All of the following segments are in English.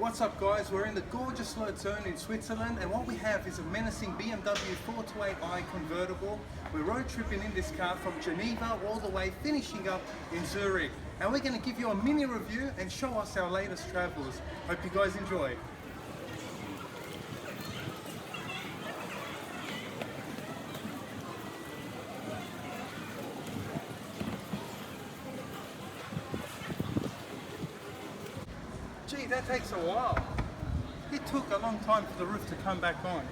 What's up guys, we're in the gorgeous Luzern in Switzerland, and what we have is a menacing BMW 428i convertible. We're road tripping in this car from Geneva all the way, finishing up in Zurich. And we're going to give you a mini review and show us our latest travels. Hope you guys enjoy. Gee, that takes a while. It took a long time for the roof to come back on.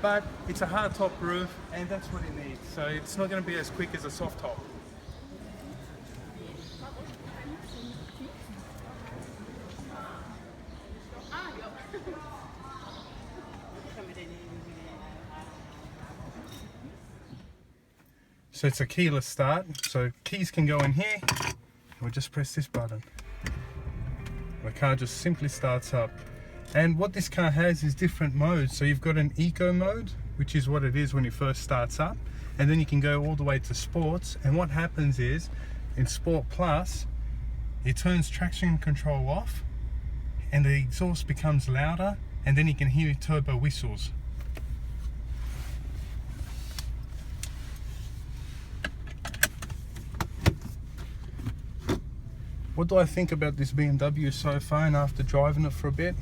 But it's a hard top roof and that's what it needs. So it's not going to be as quick as a soft top. So it's a keyless start. So keys can go in here. We'll just press this button. The car just simply starts up. And what this car has is different modes. So you've got an eco mode, which is what it is when it first starts up, and then you can go all the way to sports. And what happens is in Sport Plus, it turns traction control off and the exhaust becomes louder, and then you can hear turbo whistles. What do I think about this BMW so far, and after driving it for a bit?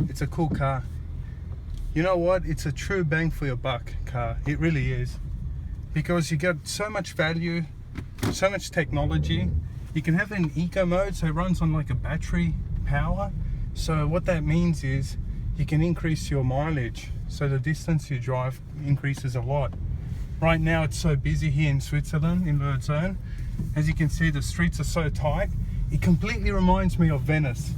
It's a cool car. You know what? It's a true bang for your buck car. It really is. Because you get so much value, so much technology. You can have it in eco mode, so it runs on like a battery power. So what that means is you can increase your mileage. So the distance you drive increases a lot. Right now it's so busy here in Switzerland, in Luzern. As you can see, the streets are so tight. It completely reminds me of Venice.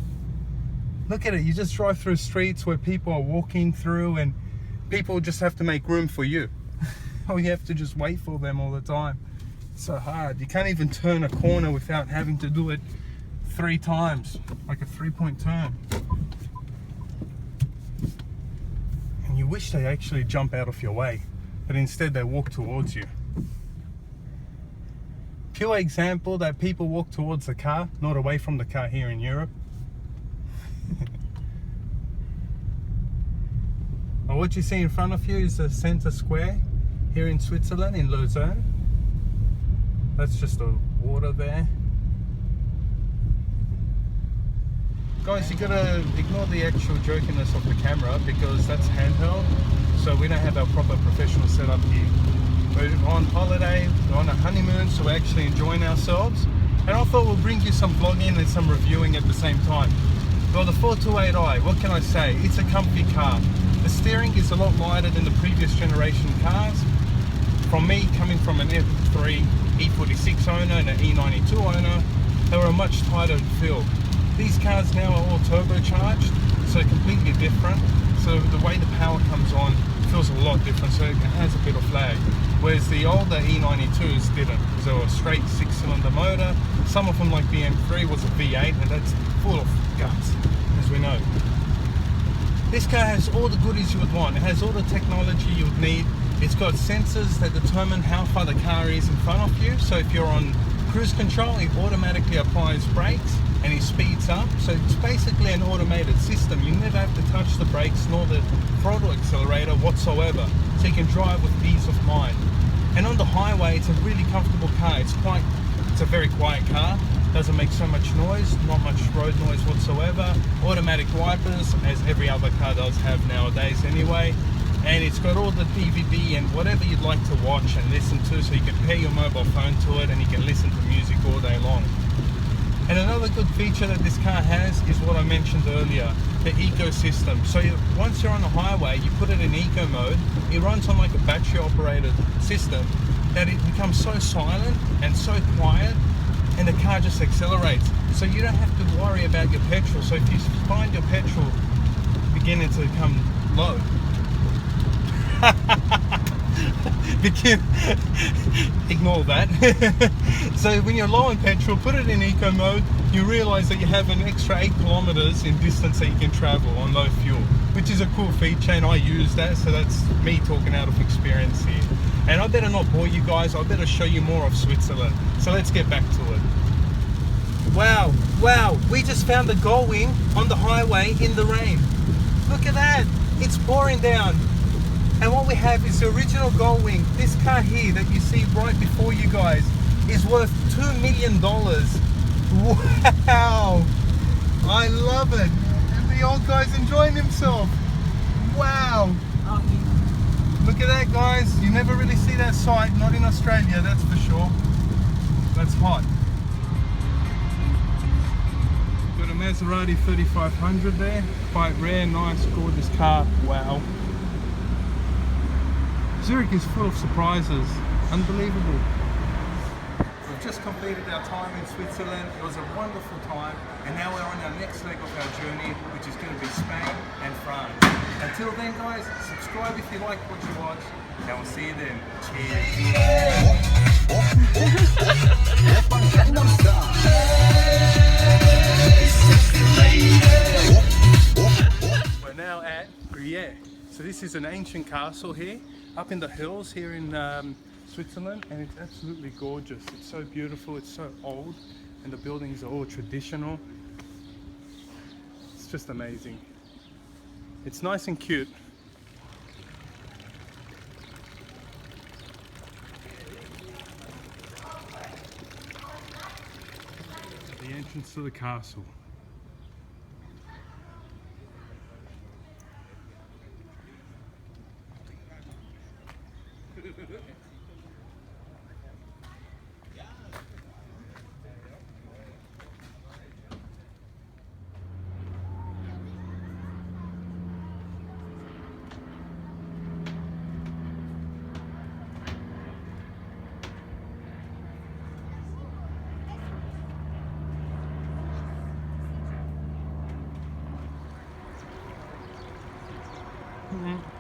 Look at it, you just drive through streets where people are walking through and people just have to make room for you. Or you have to just wait for them all the time. It's so hard. You can't even turn a corner without having to do it 3 times, like a 3-point turn. And you wish they actually jump out of your way, but instead they walk towards you. Pure example that people walk towards the car, not away from the car here in Europe. Well, what you see in front of you is the center square here in Switzerland, in Luzern. That's just the water there. Guys, you gotta ignore the actual jerkiness of the camera because that's handheld, so we don't have our proper professional setup here. We're on holiday, we're on a honeymoon, so we're actually enjoying ourselves. And I thought we'll bring you some vlogging and some reviewing at the same time. Well, the 428i, what can I say? It's a comfy car. The steering is a lot lighter than the previous generation cars. From me, coming from an F3 E46 owner and an E92 owner, they were a much tighter feel. These cars now are all turbocharged, so completely different. So the way the power comes on feels a lot different, so it has a bit of lag. Whereas the older E92s didn't, because they were a straight 6-cylinder motor. Some of them, like the M3, was a V8, and that's full of guts, as we know. This car has all the goodies you would want. It has all the technology you would need. It's got sensors that determine how far the car is in front of you. So if you're on cruise control, it automatically applies brakes and it speeds up. So it's basically an automated system. You never have to touch the brakes nor the throttle accelerator whatsoever. So you can drive with ease of mind. And on the highway, it's a really comfortable car. It's a very quiet car. Doesn't make so much noise, not much road noise whatsoever. Automatic wipers, as every other car does have nowadays anyway. And it's got all the DVD and whatever you'd like to watch and listen to, so you can pair your mobile phone to it and you can listen to music all day long. And another good feature that this car has is what I mentioned earlier, the ecosystem. So once you're on the highway, you put it in eco mode, it runs on like a battery operated system that it becomes so silent and so quiet, and the car just accelerates. So you don't have to worry about your petrol. So if you find your petrol beginning to come low, ignore that. So when you're low on petrol, put it in eco mode, you realize that you have an extra 8 kilometers in distance that you can travel on low fuel, which is a cool feature, and I use that, so that's me talking out of experience here. And I better not bore you guys, I better show you more of Switzerland. So let's get back to it. Wow, wow, we just found the Gull Wing on the highway in the rain. Look at that, it's pouring down. And what we have is the original Gull Wing. This car here that you see right before you guys is worth $2 million. Wow, I love it. And the old guy's enjoying himself. Wow. Look at that, guys. You never really see that sight, not in Australia, that's for sure. That's hot. Got a Maserati 3500 there. Quite rare, nice, gorgeous car. Wow. Zurich is full of surprises. Unbelievable. We've just completed our time in Switzerland. It was a wonderful time. And now we're on our next leg of our journey, which is going to be Spain and France. Until then, guys, subscribe if you like what you watch. And we'll see you then. Cheers. We're now at Gruyere. So this is an ancient castle here, up in the hills here in Switzerland, and it's absolutely gorgeous. It's so beautiful, it's so old, and the buildings are all traditional. It's just amazing. It's nice and cute. The entrance to the castle. Mm-hmm.